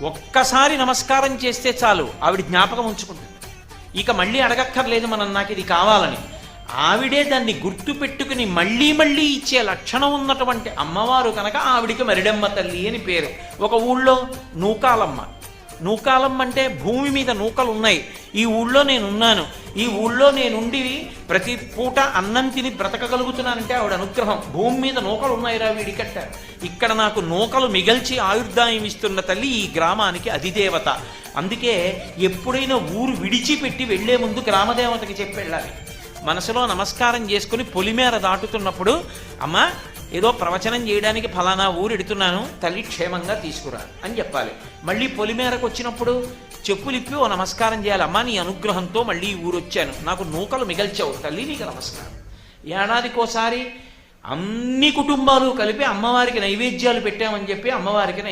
ఒక్కసారి నమస్కారం చేస్తే చాలు ఆవిడ జ్ఞాపకం ఉంచుకుంటుంది. ఇక మళ్ళీ అడగక్కర్లేదు మనం నాకు ఇది కావాలని. ఆవిడే దాన్ని గుర్తు పెట్టుకుని మళ్ళీ మళ్ళీ ఇచ్చే లక్షణం ఉన్నటువంటి అమ్మవారు కనుక ఆవిడికి మరిడమ్మ తల్లి అని పేరు. ఒక ఊళ్ళో నూకాలమ్మ. నూకాలమ్మ అంటే భూమి మీద నూకలు ఉన్నాయి, ఈ ఊళ్ళో నేనున్నాను, ఈ ఊళ్ళో నేనుండి ప్రతి పూట అన్నం తిని బ్రతకగలుగుతున్నానంటే ఆవిడ అనుగ్రహం. భూమి మీద నూకలు ఉన్నాయిరా వీడికట్ట, ఇక్కడ నాకు నూకలు మిగల్చి ఆయుర్దాయం ఇస్తున్న తల్లి ఈ గ్రామానికి అధిదేవత. అందుకే ఎప్పుడైనా ఊరు విడిచిపెట్టి వెళ్లే ముందు గ్రామదేవతకి చెప్పి వెళ్ళాలి. మనసులో నమస్కారం చేసుకుని పొలిమేర దాటుతున్నప్పుడు, అమ్మ ఏదో ప్రవచనం చేయడానికి ఫలానా ఊరు ఎడుతున్నాను, తల్లి క్షేమంగా తీసుకురా అని చెప్పాలి. మళ్ళీ పొలిమేరకు వచ్చినప్పుడు చెప్పులిప్పి ఓ నమస్కారం చేయాలి. అమ్మ నీ అనుగ్రహంతో మళ్ళీ ఈ ఊరు వచ్చాను, నాకు నూకలు మిగల్చావు తల్లి, నీకు నమస్కారం. ఏడాదికోసారి అన్ని కుటుంబాలు కలిపి అమ్మవారికి నైవేద్యాలు పెట్టామని చెప్పి అమ్మవారికి